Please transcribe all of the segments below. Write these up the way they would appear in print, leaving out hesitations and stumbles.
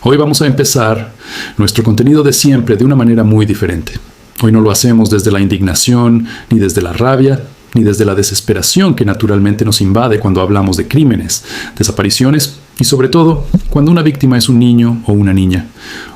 Hoy vamos a empezar nuestro contenido de siempre de una manera muy diferente. Hoy no lo hacemos desde la indignación, ni desde la rabia, ni desde la desesperación que naturalmente nos invade cuando hablamos de crímenes, desapariciones y sobre todo cuando una víctima es un niño o una niña.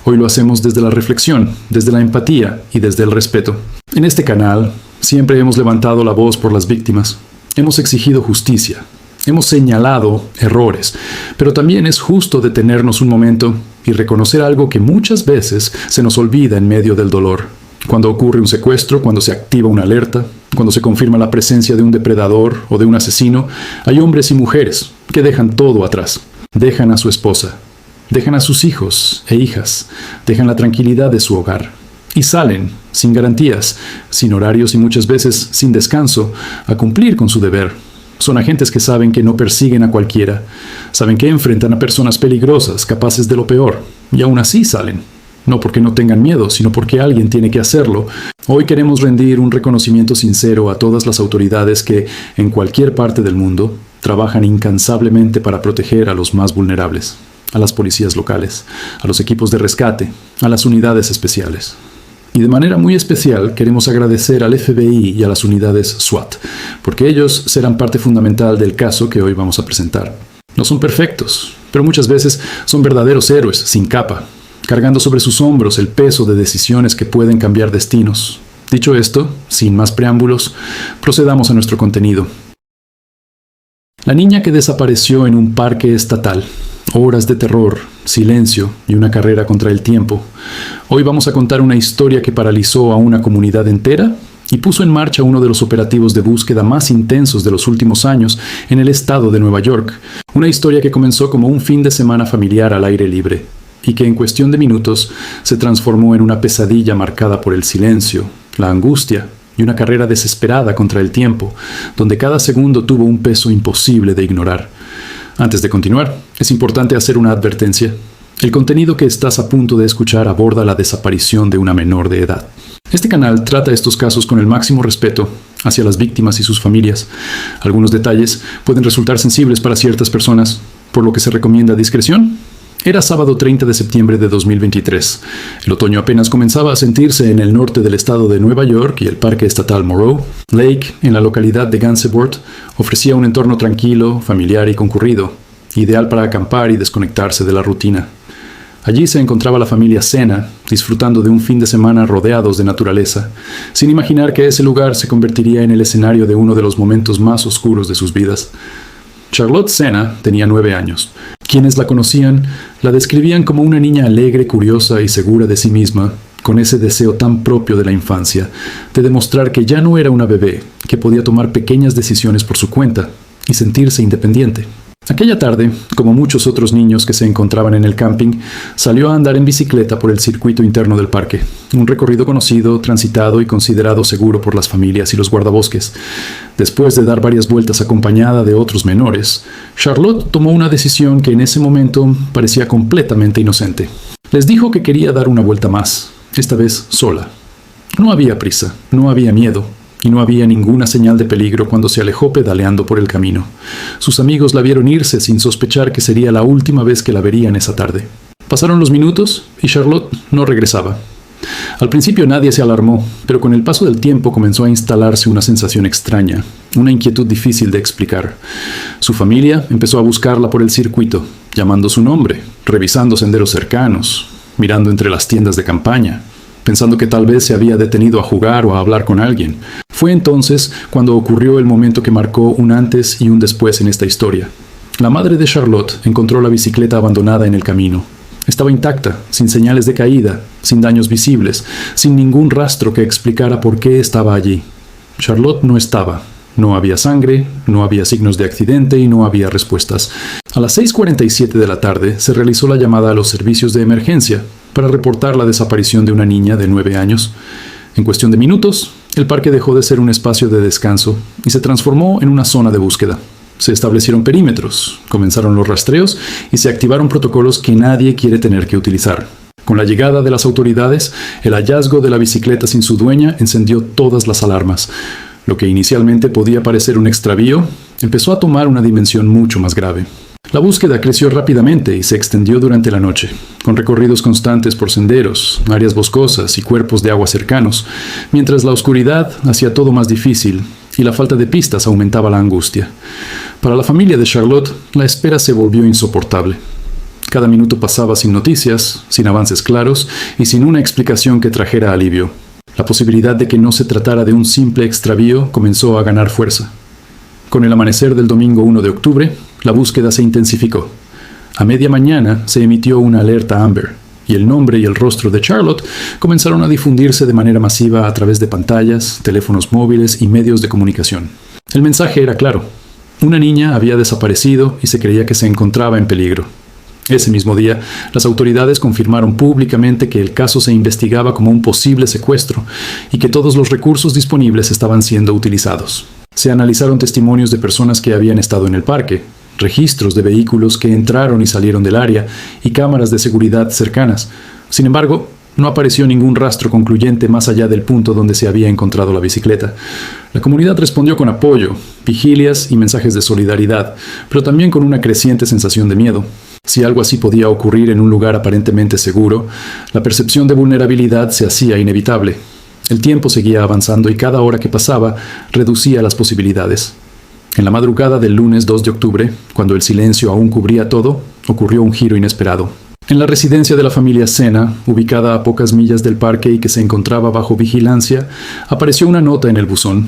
Hoy lo hacemos desde la reflexión, desde la empatía y desde el respeto. En este canal siempre hemos levantado la voz por las víctimas, hemos exigido justicia, hemos señalado errores, pero también es justo detenernos un momento y reconocer algo que muchas veces se nos olvida en medio del dolor. Cuando ocurre un secuestro, cuando se activa una alerta, cuando se confirma la presencia de un depredador o de un asesino, hay hombres y mujeres que dejan todo atrás. Dejan a su esposa, dejan a sus hijos e hijas, dejan la tranquilidad de su hogar y salen, sin garantías, sin horarios y muchas veces sin descanso, a cumplir con su deber. Son agentes que saben que no persiguen a cualquiera, saben que enfrentan a personas peligrosas, capaces de lo peor, y aún así salen. No porque no tengan miedo, sino porque alguien tiene que hacerlo. Hoy queremos rendir un reconocimiento sincero a todas las autoridades que, en cualquier parte del mundo, trabajan incansablemente para proteger a los más vulnerables, a las policías locales, a los equipos de rescate, a las unidades especiales. Y de manera muy especial queremos agradecer al FBI y a las unidades SWAT, porque ellos serán parte fundamental del caso que hoy vamos a presentar. No son perfectos, pero muchas veces son verdaderos héroes sin capa, cargando sobre sus hombros el peso de decisiones que pueden cambiar destinos. Dicho esto, sin más preámbulos, procedamos a nuestro contenido. La niña que desapareció en un parque estatal. Horas de terror, silencio y una carrera contra el tiempo. Hoy vamos a contar una historia que paralizó a una comunidad entera y puso en marcha uno de los operativos de búsqueda más intensos de los últimos años en el estado de Nueva York. Una historia que comenzó como un fin de semana familiar al aire libre y que en cuestión de minutos se transformó en una pesadilla marcada por el silencio, la angustia y una carrera desesperada contra el tiempo, donde cada segundo tuvo un peso imposible de ignorar. Antes de continuar, es importante hacer una advertencia. El contenido que estás a punto de escuchar aborda la desaparición de una menor de edad. Este canal trata estos casos con el máximo respeto hacia las víctimas y sus familias. Algunos detalles pueden resultar sensibles para ciertas personas, por lo que se recomienda discreción. Era sábado 30 de septiembre de 2023. El otoño apenas comenzaba a sentirse en el norte del estado de Nueva York y el parque estatal Moreau Lake, en la localidad de Gansevoort, ofrecía un entorno tranquilo, familiar y concurrido, ideal para acampar y desconectarse de la rutina. Allí se encontraba la familia Sena, disfrutando de un fin de semana rodeados de naturaleza, sin imaginar que ese lugar se convertiría en el escenario de uno de los momentos más oscuros de sus vidas. Charlotte Sena tenía 9 años. Quienes la conocían la describían como una niña alegre, curiosa y segura de sí misma, con ese deseo tan propio de la infancia, de demostrar que ya no era una bebé, que podía tomar pequeñas decisiones por su cuenta y sentirse independiente. Aquella tarde, como muchos otros niños que se encontraban en el camping, salió a andar en bicicleta por el circuito interno del parque, un recorrido conocido, transitado y considerado seguro por las familias y los guardabosques. Después de dar varias vueltas acompañada de otros menores, Charlotte tomó una decisión que en ese momento parecía completamente inocente. Les dijo que quería dar una vuelta más, esta vez sola. No había prisa, no había miedo. Y no había ninguna señal de peligro cuando se alejó pedaleando por el camino. Sus amigos la vieron irse sin sospechar que sería la última vez que la verían esa tarde. Pasaron los minutos y Charlotte no regresaba. Al principio nadie se alarmó, pero con el paso del tiempo comenzó a instalarse una sensación extraña, una inquietud difícil de explicar. Su familia empezó a buscarla por el circuito, llamando su nombre, revisando senderos cercanos, mirando entre las tiendas de campaña, pensando que tal vez se había detenido a jugar o a hablar con alguien. Fue entonces cuando ocurrió el momento que marcó un antes y un después en esta historia. La madre de Charlotte encontró la bicicleta abandonada en el camino. Estaba intacta, sin señales de caída, sin daños visibles, sin ningún rastro que explicara por qué estaba allí. Charlotte no estaba. No había sangre, no había signos de accidente y no había respuestas. A las 6:47 de la tarde se realizó la llamada a los servicios de emergencia para reportar la desaparición de una niña de 9 años. En cuestión de minutos, el parque dejó de ser un espacio de descanso y se transformó en una zona de búsqueda. Se establecieron perímetros, comenzaron los rastreos y se activaron protocolos que nadie quiere tener que utilizar. Con la llegada de las autoridades, el hallazgo de la bicicleta sin su dueña encendió todas las alarmas. Lo que inicialmente podía parecer un extravío, empezó a tomar una dimensión mucho más grave. La búsqueda creció rápidamente y se extendió durante la noche, con recorridos constantes por senderos, áreas boscosas y cuerpos de agua cercanos, mientras la oscuridad hacía todo más difícil y la falta de pistas aumentaba la angustia. Para la familia de Charlotte, la espera se volvió insoportable. Cada minuto pasaba sin noticias, sin avances claros y sin una explicación que trajera alivio. La posibilidad de que no se tratara de un simple extravío comenzó a ganar fuerza. Con el amanecer del domingo 1 de octubre, la búsqueda se intensificó. A media mañana se emitió una alerta Amber, y el nombre y el rostro de Charlotte comenzaron a difundirse de manera masiva a través de pantallas, teléfonos móviles y medios de comunicación. El mensaje era claro. Una niña había desaparecido y se creía que se encontraba en peligro. Ese mismo día, las autoridades confirmaron públicamente que el caso se investigaba como un posible secuestro y que todos los recursos disponibles estaban siendo utilizados. Se analizaron testimonios de personas que habían estado en el parque, registros de vehículos que entraron y salieron del área y cámaras de seguridad cercanas. Sin embargo, no apareció ningún rastro concluyente más allá del punto donde se había encontrado la bicicleta. La comunidad respondió con apoyo, vigilias y mensajes de solidaridad, pero también con una creciente sensación de miedo. Si algo así podía ocurrir en un lugar aparentemente seguro, la percepción de vulnerabilidad se hacía inevitable. El tiempo seguía avanzando y cada hora que pasaba reducía las posibilidades. En la madrugada del lunes 2 de octubre, cuando el silencio aún cubría todo, ocurrió un giro inesperado. En la residencia de la familia Sena, ubicada a pocas millas del parque y que se encontraba bajo vigilancia, apareció una nota en el buzón.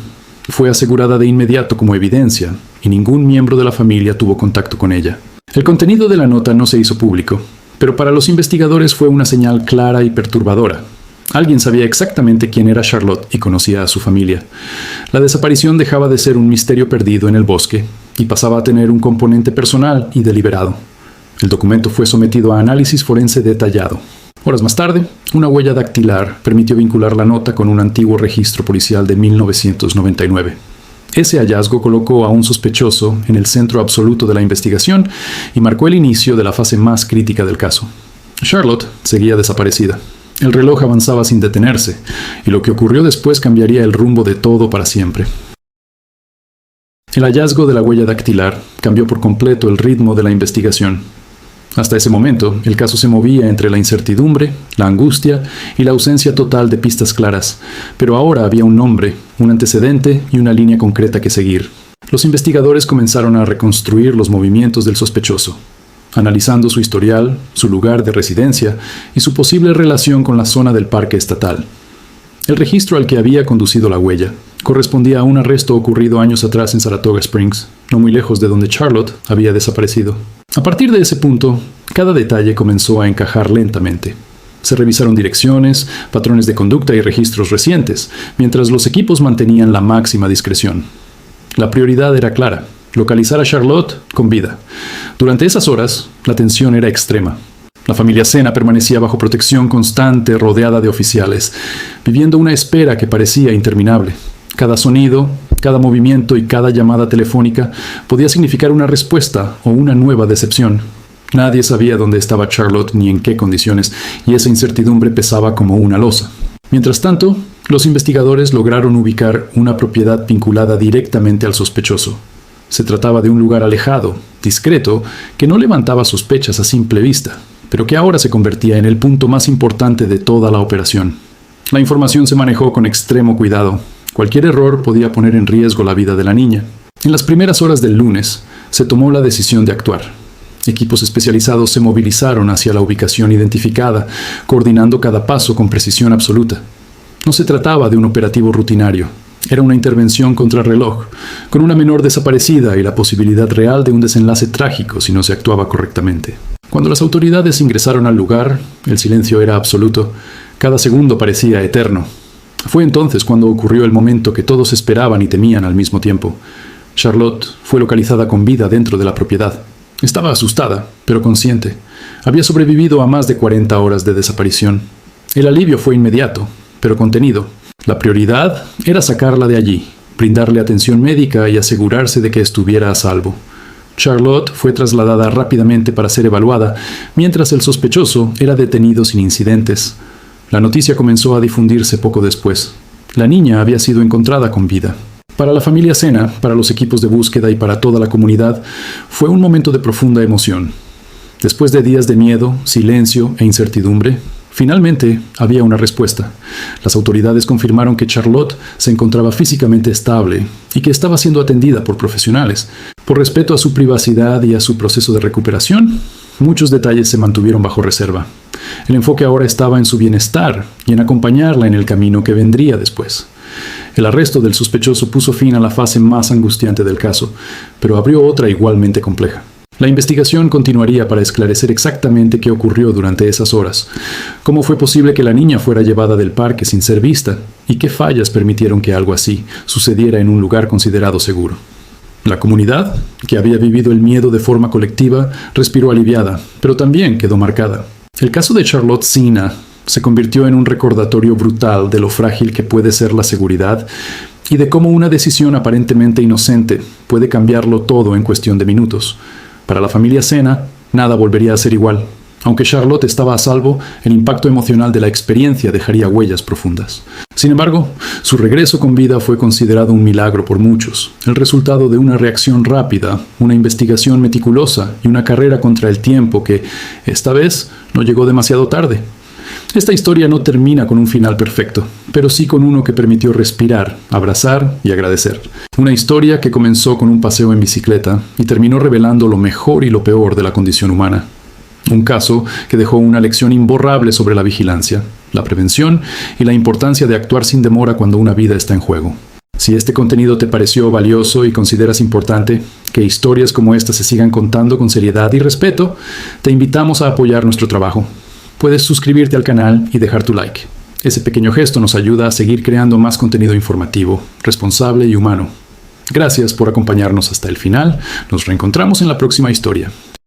Fue asegurada de inmediato como evidencia, y ningún miembro de la familia tuvo contacto con ella. El contenido de la nota no se hizo público, pero para los investigadores fue una señal clara y perturbadora. Alguien sabía exactamente quién era Charlotte y conocía a su familia. La desaparición dejaba de ser un misterio perdido en el bosque y pasaba a tener un componente personal y deliberado. El documento fue sometido a análisis forense detallado. Horas más tarde, una huella dactilar permitió vincular la nota con un antiguo registro policial de 1999. Ese hallazgo colocó a un sospechoso en el centro absoluto de la investigación y marcó el inicio de la fase más crítica del caso. Charlotte seguía desaparecida. El reloj avanzaba sin detenerse, y lo que ocurrió después cambiaría el rumbo de todo para siempre. El hallazgo de la huella dactilar cambió por completo el ritmo de la investigación. Hasta ese momento, el caso se movía entre la incertidumbre, la angustia y la ausencia total de pistas claras, pero ahora había un nombre, un antecedente y una línea concreta que seguir. Los investigadores comenzaron a reconstruir los movimientos del sospechoso, analizando su historial, su lugar de residencia y su posible relación con la zona del parque estatal. El registro al que había conducido la huella correspondía a un arresto ocurrido años atrás en Saratoga Springs, no muy lejos de donde Charlotte había desaparecido. A partir de ese punto, cada detalle comenzó a encajar lentamente. Se revisaron direcciones, patrones de conducta y registros recientes, mientras los equipos mantenían la máxima discreción. La prioridad era clara: localizar a Charlotte con vida. Durante esas horas, la tensión era extrema. La familia Sena permanecía bajo protección constante, rodeada de oficiales, viviendo una espera que parecía interminable. Cada sonido, cada movimiento y cada llamada telefónica podía significar una respuesta o una nueva decepción. Nadie sabía dónde estaba Charlotte ni en qué condiciones, y esa incertidumbre pesaba como una losa. Mientras tanto, los investigadores lograron ubicar una propiedad vinculada directamente al sospechoso. Se trataba de un lugar alejado, discreto, que no levantaba sospechas a simple vista, pero que ahora se convertía en el punto más importante de toda la operación. La información se manejó con extremo cuidado. Cualquier error podía poner en riesgo la vida de la niña. En las primeras horas del lunes, se tomó la decisión de actuar. Equipos especializados se movilizaron hacia la ubicación identificada, coordinando cada paso con precisión absoluta. No se trataba de un operativo rutinario. Era una intervención contrarreloj, con una menor desaparecida y la posibilidad real de un desenlace trágico si no se actuaba correctamente. Cuando las autoridades ingresaron al lugar, el silencio era absoluto. Cada segundo parecía eterno. Fue entonces cuando ocurrió el momento que todos esperaban y temían al mismo tiempo. Charlotte fue localizada con vida dentro de la propiedad. Estaba asustada, pero consciente. Había sobrevivido a más de 40 horas de desaparición. El alivio fue inmediato, pero contenido. La prioridad era sacarla de allí, brindarle atención médica y asegurarse de que estuviera a salvo. Charlotte fue trasladada rápidamente para ser evaluada, mientras el sospechoso era detenido sin incidentes. La noticia comenzó a difundirse poco después. La niña había sido encontrada con vida. Para la familia Sena, para los equipos de búsqueda y para toda la comunidad, fue un momento de profunda emoción. Después de días de miedo, silencio e incertidumbre, finalmente había una respuesta. Las autoridades confirmaron que Charlotte se encontraba físicamente estable y que estaba siendo atendida por profesionales. Por respeto a su privacidad y a su proceso de recuperación, muchos detalles se mantuvieron bajo reserva. El enfoque ahora estaba en su bienestar y en acompañarla en el camino que vendría después. El arresto del sospechoso puso fin a la fase más angustiante del caso, pero abrió otra igualmente compleja. La investigación continuaría para esclarecer exactamente qué ocurrió durante esas horas, cómo fue posible que la niña fuera llevada del parque sin ser vista y qué fallas permitieron que algo así sucediera en un lugar considerado seguro. La comunidad, que había vivido el miedo de forma colectiva, respiró aliviada, pero también quedó marcada. El caso de Charlotte Sena se convirtió en un recordatorio brutal de lo frágil que puede ser la seguridad y de cómo una decisión aparentemente inocente puede cambiarlo todo en cuestión de minutos. Para la familia Sena, nada volvería a ser igual. Aunque Charlotte estaba a salvo, el impacto emocional de la experiencia dejaría huellas profundas. Sin embargo, su regreso con vida fue considerado un milagro por muchos, el resultado de una reacción rápida, una investigación meticulosa y una carrera contra el tiempo que, esta vez, no llegó demasiado tarde. Esta historia no termina con un final perfecto, pero sí con uno que permitió respirar, abrazar y agradecer. Una historia que comenzó con un paseo en bicicleta y terminó revelando lo mejor y lo peor de la condición humana. Un caso que dejó una lección imborrable sobre la vigilancia, la prevención y la importancia de actuar sin demora cuando una vida está en juego. Si este contenido te pareció valioso y consideras importante que historias como esta se sigan contando con seriedad y respeto, te invitamos a apoyar nuestro trabajo. Puedes suscribirte al canal y dejar tu like. Ese pequeño gesto nos ayuda a seguir creando más contenido informativo, responsable y humano. Gracias por acompañarnos hasta el final. Nos reencontramos en la próxima historia.